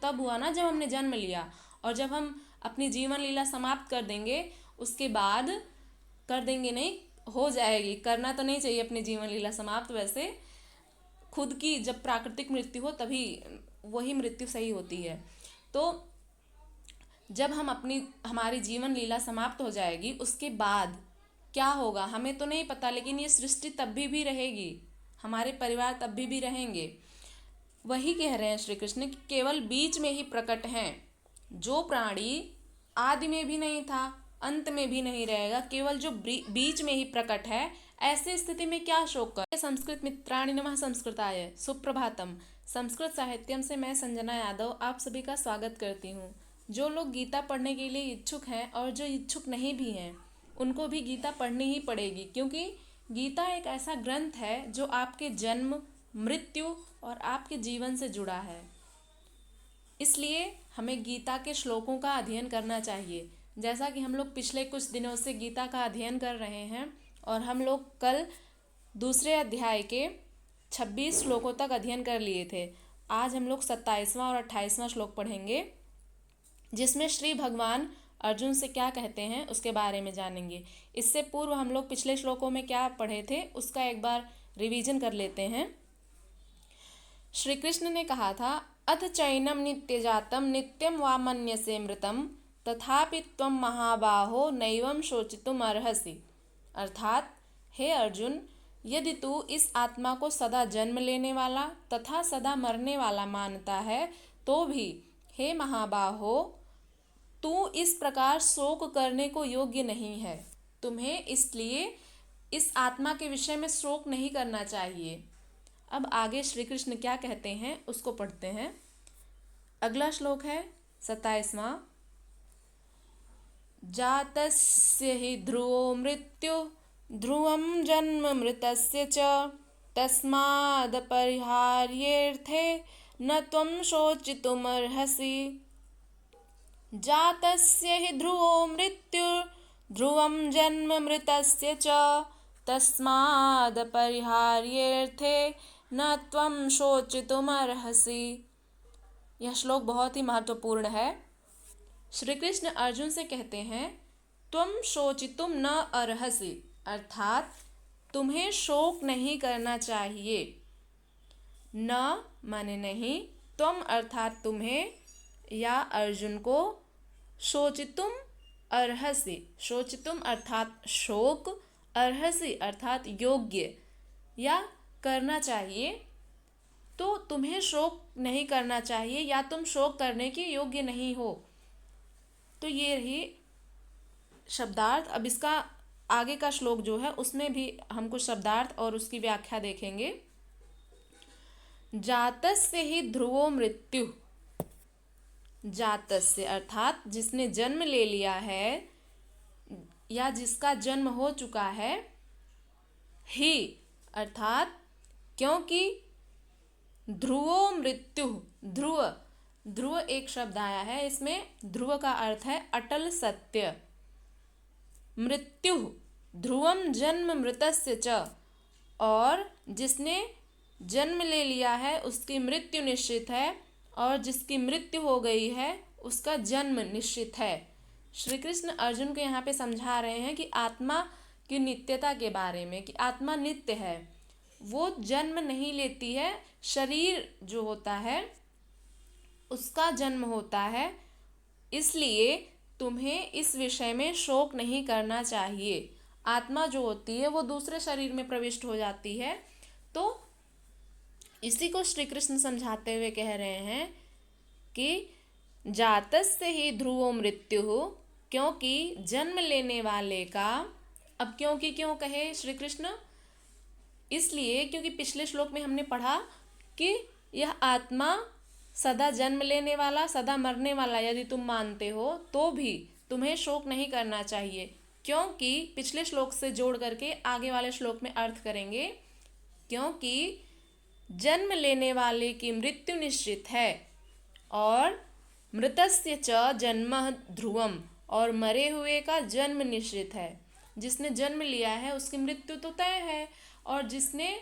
तब हुआ ना जब हमने जन्म लिया, और जब हम अपनी जीवन लीला समाप्त कर देंगे उसके बाद, कर देंगे नहीं, हो जाएगी, करना तो नहीं चाहिए अपनी जीवन लीला समाप्त, वैसे खुद की जब प्राकृतिक मृत्यु हो तभी वही मृत्यु सही होती है। तो जब हमारी जीवन लीला समाप्त हो जाएगी उसके बाद क्या होगा हमें तो नहीं पता, लेकिन ये सृष्टि तब भी रहेगी, हमारे परिवार तब भी रहेंगे। वही कह रहे हैं श्री कृष्ण कि केवल बीच में ही प्रकट हैं, जो प्राणी आदि में भी नहीं था अंत में भी नहीं रहेगा, केवल जो बीच में ही प्रकट है, ऐसी स्थिति में क्या शोक कर। संस्कृत मित्राणि नमः संस्कृताय सुप्रभातम। संस्कृत साहित्यम से मैं संजना यादव आप सभी का स्वागत करती हूँ। जो लोग गीता पढ़ने के लिए इच्छुक हैं और जो इच्छुक नहीं भी हैं उनको भी गीता पढ़नी ही पड़ेगी, क्योंकि गीता एक ऐसा ग्रंथ है जो आपके जन्म, मृत्यु और आपके जीवन से जुड़ा है। इसलिए हमें गीता के श्लोकों का अध्ययन करना चाहिए। जैसा कि हम लोग पिछले कुछ दिनों से गीता का अध्ययन कर रहे हैं और हम लोग कल दूसरे अध्याय के 26 श्लोकों तक अध्ययन कर लिए थे। आज हम लोग 27वां और 28वां श्लोक पढ़ेंगे, जिसमें श्री भगवान अर्जुन से क्या कहते हैं उसके बारे में जानेंगे। इससे पूर्व हम लोग पिछले श्लोकों में क्या पढ़े थे उसका एक बार रिवीजन कर लेते हैं। श्री कृष्ण ने कहा था, अथ चैनम नित्य जातम नित्यम वा मन्यसे मृतम तथापि त्वम महाबाहो नैवम शोचितुम अर्हसि। अर्थात हे अर्जुन, यदि तू इस आत्मा को सदा जन्म लेने वाला तथा सदा मरने वाला मानता है तो भी हे महाबाहो, तू इस प्रकार शोक करने को योग्य नहीं है। तुम्हें इसलिए इस आत्मा के विषय में शोक नहीं करना चाहिए। अब आगे श्री कृष्ण क्या कहते हैं उसको पढ़ते हैं। अगला श्लोक है 27वां। जातस्य हि ध्रुवो मृत्यु ध्रुवं जन्म मृतस्य च तस्मादपरिहार्येऽर्थे न त्वं शोचितुमर्हसि। जातस्य हि ध्रुवो मृत्युर्ध्रुवं जन्म मृतस्य च तस्मादपरिहार्येऽर्थे न त्वं शोचितुमर्हसि। यह श्लोक बहुत ही महत्वपूर्ण है। श्री कृष्ण अर्जुन से कहते हैं, त्वं शोचितुम न अर्हसि, अर्थात तुम्हें शोक नहीं करना चाहिए। न माने नहीं, त्वम अर्थात तुम्हें या अर्जुन को, शोचितुम अर्हसि, शोचितुम अर्थात शोक, अर्हसि अर्थात योग्य या करना चाहिए, तो तुम्हें शोक नहीं करना चाहिए या तुम शोक करने के योग्य नहीं हो। तो ये रही शब्दार्थ। अब इसका आगे का श्लोक जो है उसमें भी हम कुछ शब्दार्थ और उसकी व्याख्या देखेंगे। जातस्य हि ध्रुवो मृत्यु, जातस्य अर्थात जिसने जन्म ले लिया है या जिसका जन्म हो चुका है, ही अर्थात क्योंकि, ध्रुवो मृत्यु, ध्रुव, ध्रुव एक शब्द आया है, इसमें ध्रुव का अर्थ है अटल सत्य। मृत्यु ध्रुवम जन्म मृतस्य च, और जिसने जन्म ले लिया है उसकी मृत्यु निश्चित है, और जिसकी मृत्यु हो गई है उसका जन्म निश्चित है। श्री कृष्ण अर्जुन को यहाँ पे समझा रहे हैं कि आत्मा की नित्यता के बारे में, कि आत्मा नित्य है, वो जन्म नहीं लेती है, शरीर जो होता है उसका जन्म होता है। इसलिए तुम्हें इस विषय में शोक नहीं करना चाहिए। आत्मा जो होती है वो दूसरे शरीर में प्रविष्ट हो जाती है। तो इसी को श्री कृष्ण समझाते हुए कह रहे हैं कि जातस्य हि ध्रुवो मृत्यु, क्योंकि जन्म लेने वाले का, अब क्योंकि क्यों कहे श्री कृष्ण, इसलिए क्योंकि पिछले श्लोक में हमने पढ़ा कि यह आत्मा सदा जन्म लेने वाला सदा मरने वाला यदि तुम मानते हो तो भी तुम्हें शोक नहीं करना चाहिए, क्योंकि पिछले श्लोक से जोड़ करके आगे वाले श्लोक में अर्थ करेंगे, क्योंकि जन्म लेने वाले की मृत्यु निश्चित है और मृतस्य च जन्म ध्रुवम, और मरे हुए का जन्म निश्चित है। जिसने जन्म लिया है उसकी मृत्यु तो तय है, और जिसने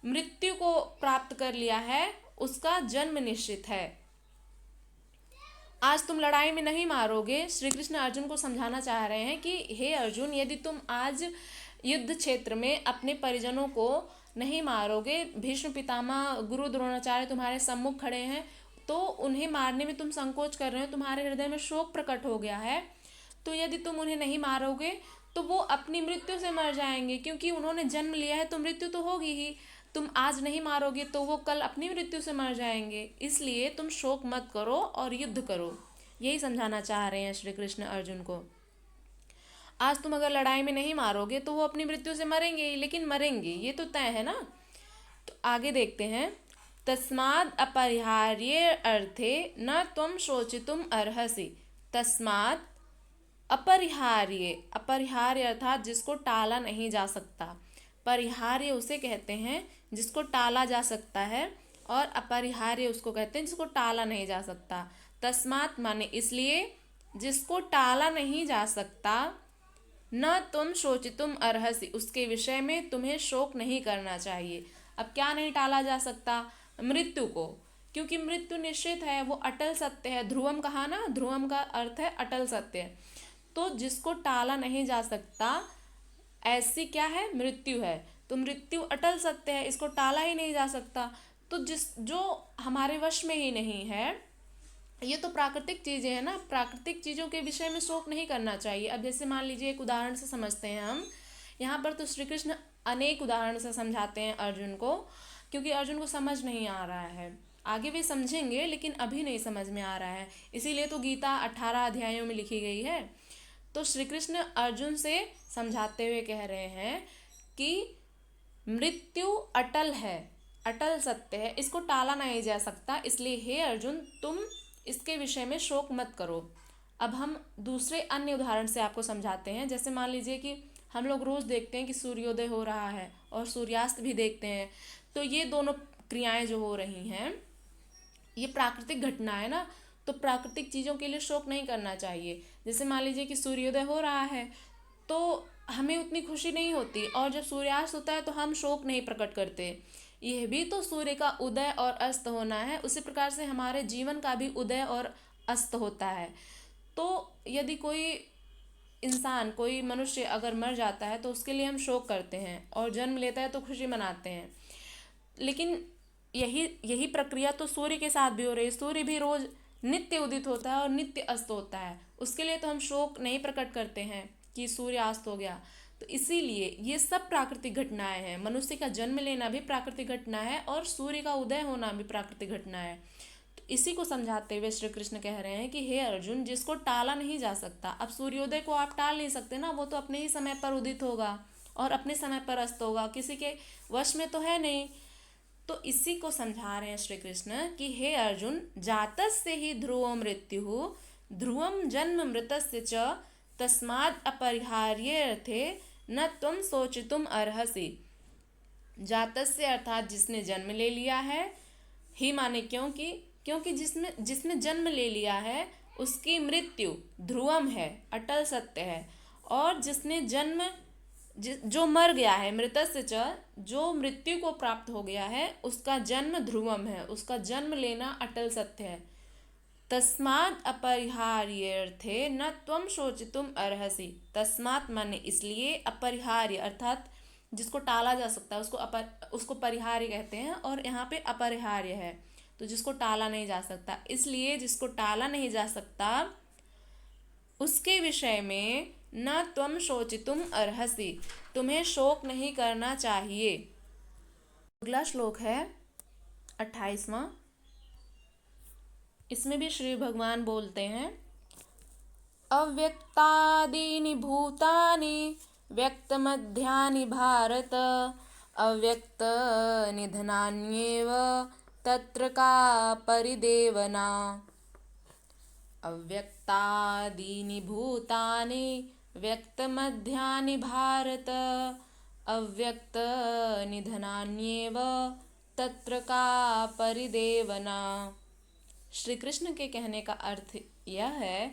मृत्यु को प्राप्त कर लिया है उसका जन्म निश्चित है। आज तुम लड़ाई में नहीं मारोगे। श्री कृष्ण अर्जुन को समझाना चाह रहे हैं कि हे अर्जुन, यदि तुम आज युद्ध क्षेत्र में अपने परिजनों को नहीं मारोगे, भीष्म पितामह गुरु द्रोणाचार्य तुम्हारे सम्मुख खड़े हैं, तो उन्हें मारने में तुम संकोच कर रहे हो, तुम्हारे हृदय में शोक प्रकट हो गया है, तो यदि तुम उन्हें नहीं मारोगे तो वो अपनी मृत्यु से मर जाएंगे, क्योंकि उन्होंने जन्म लिया है तो मृत्यु तो होगी ही। तुम आज नहीं मारोगे तो वो कल अपनी मृत्यु से मर जाएंगे, इसलिए तुम शोक मत करो और युद्ध करो। यही समझाना चाह रहे हैं श्री कृष्ण अर्जुन को। आज तुम अगर लड़ाई में नहीं मारोगे तो वो अपनी मृत्यु से मरेंगे ही, लेकिन मरेंगे ये तो तय है ना। तो आगे देखते हैं, तस्माद् अपरिहार्ये अर्थे न त्वं शोचितुम अर्हसि। तस्माद् अपरिहार्य, अपरिहार्य अर्थात जिसको टाला नहीं जा सकता। परिहार्य उसे कहते हैं जिसको टाला जा सकता है, और अपरिहार्य उसको कहते हैं जिसको टाला नहीं जा सकता। तस्मात् माने इसलिए, जिसको टाला नहीं जा सकता, न तुम शोचितुम अर्हसि, उसके विषय में तुम्हें शोक नहीं करना चाहिए। अब क्या नहीं टाला जा सकता? मृत्यु को, क्योंकि मृत्यु निश्चित है, वो अटल सत्य है। ध्रुवम कहा ना, ध्रुवम का अर्थ है अटल सत्य। तो जिसको टाला नहीं जा सकता, ऐसी क्या है? मृत्यु है। तो मृत्यु अटल सत्य है, इसको टाला ही नहीं जा सकता। तो जो हमारे वश में ही नहीं है, ये तो प्राकृतिक चीजें हैं ना, प्राकृतिक चीजों के विषय में शोक नहीं करना चाहिए। अब जैसे मान लीजिए एक उदाहरण से समझते हैं हम, यहाँ पर तो श्री कृष्ण अनेक उदाहरण से समझाते हैं अर्जुन को, क्योंकि अर्जुन को समझ नहीं आ रहा है। आगे वे समझेंगे, लेकिन अभी नहीं समझ में आ रहा है, इसीलिए तो गीता 18 अध्यायों में लिखी गई है। तो श्री कृष्ण अर्जुन से समझाते हुए कह रहे हैं कि मृत्यु अटल है, अटल सत्य है, इसको टाला नहीं जा सकता, इसलिए हे अर्जुन तुम इसके विषय में शोक मत करो। अब हम दूसरे अन्य उदाहरण से आपको समझाते हैं। जैसे मान लीजिए कि हम लोग रोज देखते हैं कि सूर्योदय हो रहा है और सूर्यास्त भी देखते हैं, तो ये दोनों क्रियाएं जो हो रही हैं, ये प्राकृतिक घटना है ना, तो प्राकृतिक चीज़ों के लिए शोक नहीं करना चाहिए। जैसे मान लीजिए कि सूर्योदय हो रहा है तो हमें उतनी खुशी नहीं होती, और जब सूर्यास्त होता है तो हम शोक नहीं प्रकट करते। यह भी तो सूर्य का उदय और अस्त होना है, उसी प्रकार से हमारे जीवन का भी उदय और अस्त होता है। तो यदि कोई इंसान, कोई मनुष्य अगर मर जाता है तो उसके लिए हम शोक करते हैं, और जन्म लेता है तो खुशी मनाते हैं। लेकिन यही यही प्रक्रिया तो सूर्य के साथ भी हो रही है। सूर्य भी रोज नित्य उदित होता है और नित्य अस्त होता है, उसके लिए तो हम शोक नहीं प्रकट करते हैं कि सूर्य अस्त हो गया। तो इसीलिए ये सब प्राकृतिक घटनाएं हैं। मनुष्य का जन्म लेना भी प्राकृतिक घटना है, और सूर्य का उदय होना भी प्राकृतिक घटना है। तो इसी को समझाते हुए श्री कृष्ण कह रहे हैं कि हे अर्जुन, जिसको टाला नहीं जा सकता, अब सूर्योदय को आप टाल नहीं सकते ना, वो तो अपने ही समय पर उदित होगा और अपने समय पर अस्त होगा, किसी के वश में तो है नहीं। तो इसी को समझा रहे हैं श्री कृष्ण कि हे अर्जुन, जातस्य ही ध्रुवो मृत्यु ध्रुवम जन्म मृतस्य च तस्माद् अपरिहार्ये अर्थे न त्वं शोचितुम अर्हसि। जातस्य अर्थात जिसने जन्म ले लिया है, ही माने क्योंकि जिसने जन्म ले लिया है उसकी मृत्यु ध्रुवम है, अटल सत्य है। और जिसने जन्म जो मर गया है, मृतस्य च, जो मृत्यु को प्राप्त हो गया है, उसका जन्म ध्रुवम है, उसका जन्म लेना अटल सत्य है। तस्मात् अपरिहार्यर्थे न त्वं शोचितुम अर्हसि। तस्मात् माने इसलिए, अपरिहार्य अर्थात जिसको टाला जा सकता है उसको परिहार्य कहते हैं, और यहाँ पे अपरिहार्य है तो जिसको टाला नहीं जा सकता। इसलिए जिसको टाला नहीं जा सकता उसके विषय में न त्वं शोचितुम अर्हसि, तुम्हें शोक नहीं करना चाहिए। अगला श्लोक है 28वां। इसमें भी श्री भगवान बोलते हैं, अव्यक्तादीनि भूतानि व्यक्तमध्यानि भारत अव्यक्त निधनान्येव तत्र का परिदेवना। अव्यक्तादीनि भूतानि व्यक्तमध्यानि भारत अव्यक्त निधनान्येव तत्र का परिदेवना। श्री कृष्ण के कहने का अर्थ यह है,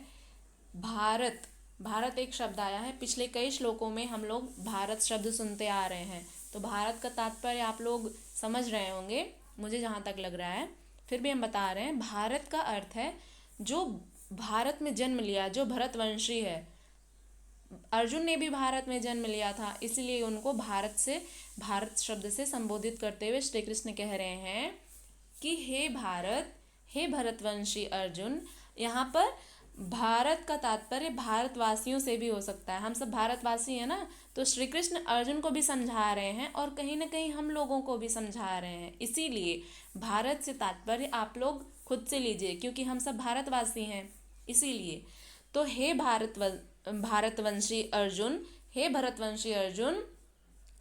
भारत एक शब्द आया है, पिछले कई श्लोकों में हम लोग भारत शब्द सुनते आ रहे हैं, तो भारत का तात्पर्य आप लोग समझ रहे होंगे, मुझे जहाँ तक लग रहा है, फिर भी हम बता रहे हैं। भारत का अर्थ है जो भारत में जन्म लिया, जो भरतवंशी है, अर्जुन ने भी भारत में जन्म लिया था, इसलिए उनको भारत शब्द से संबोधित करते हुए श्री कृष्ण कह रहे हैं कि हे भारत, हे भरतवंशी अर्जुन। यहाँ पर भारत का तात्पर्य भारतवासियों से भी हो सकता है, हम सब भारतवासी हैं ना, तो श्री कृष्ण अर्जुन को भी समझा रहे हैं और कहीं ना कहीं हम लोगों को भी समझा रहे हैं। इसीलिए भारत से तात्पर्य आप लोग खुद से लीजिए, क्योंकि हम सब भारतवासी हैं, इसीलिए। तो हे भारतवंशी अर्जुन, हे भरतवंशी अर्जुन,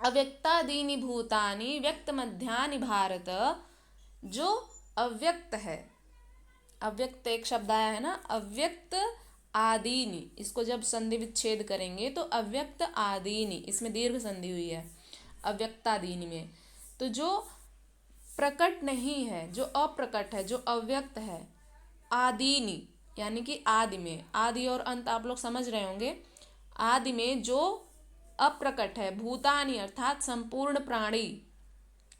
अव्यक्तादीनि भूतानि व्यक्त मध्यानि भारत। जो अव्यक्त है, अव्यक्त एक शब्द आया है ना, अव्यक्त आदीनि, इसको जब संधि विच्छेद करेंगे तो अव्यक्त आदीनि, इसमें दीर्घ संधि हुई है अव्यक्तादीनि में। तो जो प्रकट नहीं है, जो अप्रकट है, जो अव्यक्त है, आदीनि यानी कि आदि में, आदि और अंत आप लोग समझ रहे होंगे, आदि में जो अप्रकट है, भूतानि अर्थात संपूर्ण प्राणी।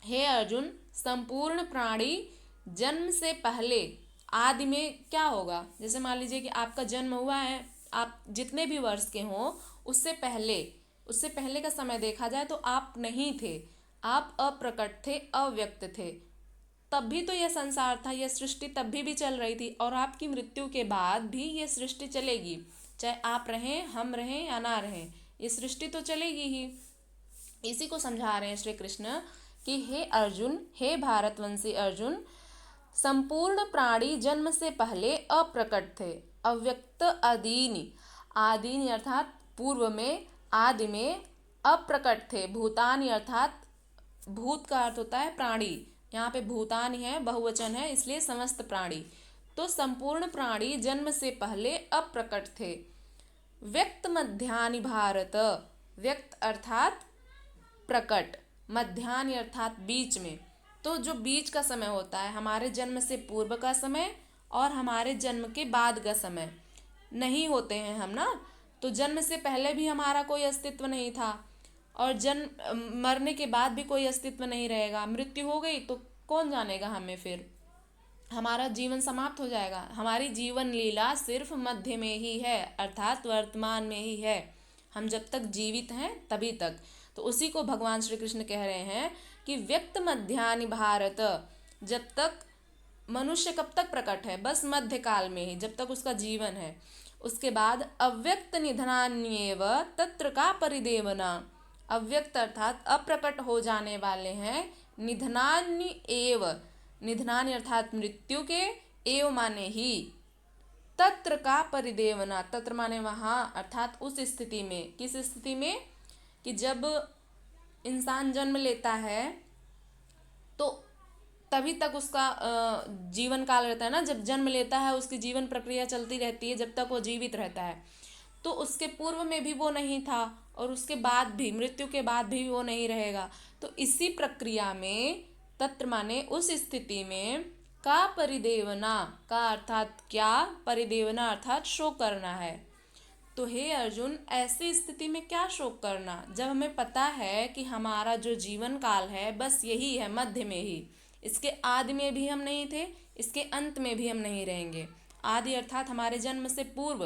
हे अर्जुन, संपूर्ण प्राणी जन्म से पहले, आदि में क्या होगा, जैसे मान लीजिए कि आपका जन्म हुआ है, आप जितने भी वर्ष के हों, उससे पहले का समय देखा जाए तो आप नहीं थे, आप अप्रकट थे, अव्यक्त थे। तब भी तो यह संसार था, यह सृष्टि तब भी चल रही थी, और आपकी मृत्यु के बाद भी यह सृष्टि चलेगी, चाहे आप रहें, हम रहें या ना रहें, ये सृष्टि तो चलेगी ही। इसी को समझा रहे हैं श्री कृष्ण कि हे अर्जुन, हे भारतवंशी अर्जुन, संपूर्ण प्राणी जन्म से पहले अप्रकट थे, अव्यक्त आदीनि, आदीनि अर्थात पूर्व में, आदि में, अप्रकट थे, भूतानि अर्थात भूत का अर्थ होता है प्राणी, यहाँ पे भूतानि है, बहुवचन है, इसलिए समस्त प्राणी। तो संपूर्ण प्राणी जन्म से पहले अप्रकट थे, व्यक्त मध्यानि भारत, व्यक्त अर्थात प्रकट, मध्यानि अर्थात बीच में। तो जो बीच का समय होता है, हमारे जन्म से पूर्व का समय और हमारे जन्म के बाद का समय नहीं होते हैं हम ना, तो जन्म से पहले भी हमारा कोई अस्तित्व नहीं था, और जन्म मरने के बाद भी कोई अस्तित्व नहीं रहेगा, मृत्यु हो गई तो कौन जानेगा हमें, फिर हमारा जीवन समाप्त हो जाएगा। हमारी जीवन लीला सिर्फ मध्य में ही है, अर्थात वर्तमान में ही है, हम जब तक जीवित हैं तभी तक। तो उसी को भगवान श्री कृष्ण कह रहे हैं कि व्यक्त मध्यानि भारत, जब तक मनुष्य कब तक प्रकट है, बस मध्य काल में ही, जब तक उसका जीवन है। उसके बाद अव्यक्त निधनान्येव तत्र का परिदेवना, अव्यक्त अर्थात अप्रकट हो जाने वाले हैं, निधनान्य एव, निधनान्य अर्थात मृत्यु के, एव माने ही, तत्र का परिदेवना, तत्र माने वहाँ, अर्थात उस स्थिति में, किस स्थिति में, कि जब इंसान जन्म लेता है तो तभी तक उसका जीवन काल रहता है ना, जब जन्म लेता है उसकी जीवन प्रक्रिया चलती रहती है जब तक वो जीवित रहता है। तो उसके पूर्व में भी वो नहीं था और उसके बाद भी, मृत्यु के बाद भी वो नहीं रहेगा। तो इसी प्रक्रिया में, तत्र माने उस स्थिति में, का परिदेवना, का अर्थात क्या, परिदेवना अर्थात शोक करना है। तो हे अर्जुन, ऐसी स्थिति में क्या शोक करना, जब हमें पता है कि हमारा जो जीवन काल है बस यही है, मध्य में ही, इसके आदि में भी हम नहीं थे, इसके अंत में भी हम नहीं रहेंगे। आदि अर्थात हमारे जन्म से पूर्व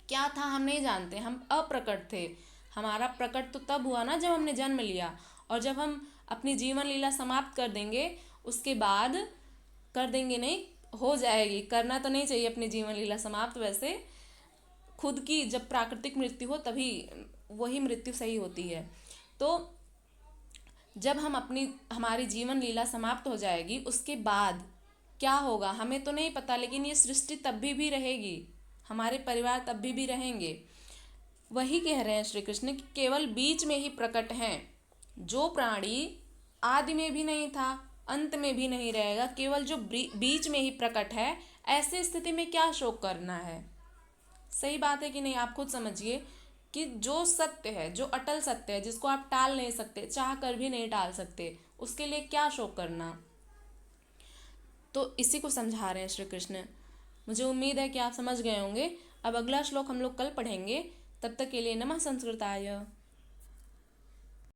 क्या था हम नहीं जानते, हम अप्रकट थे। हमारा प्रकट तो तब हुआ ना जब हमने जन्म लिया, और जब हम अपनी जीवन लीला समाप्त कर देंगे उसके बाद, कर देंगे नहीं, हो जाएगी, करना तो नहीं चाहिए अपनी जीवन लीला समाप्त, वैसे खुद की जब प्राकृतिक मृत्यु हो तभी वही मृत्यु सही होती है। तो जब हमारी जीवन लीला समाप्त हो जाएगी उसके बाद क्या होगा हमें तो नहीं पता, लेकिन ये सृष्टि तब भी रहेगी, हमारे परिवार तब भी रहेंगे। वही कह रहे हैं श्री कृष्ण कि केवल बीच में ही प्रकट हैं, जो प्राणी आदि में भी नहीं था, अंत में भी नहीं रहेगा, केवल जो बीच में ही प्रकट है, ऐसी स्थिति में क्या शोक करना है। सही बात है कि नहीं, आप खुद समझिए कि जो सत्य है, जो अटल सत्य है, जिसको आप टाल नहीं सकते, चाह कर भी नहीं टाल सकते, उसके लिए क्या शोक करना। तो इसी को समझा रहे हैं श्री कृष्ण। मुझे उम्मीद है कि आप समझ गए होंगे। अब अगला श्लोक हम लोग कल पढ़ेंगे, तब तक के लिए नमः संस्कृताय।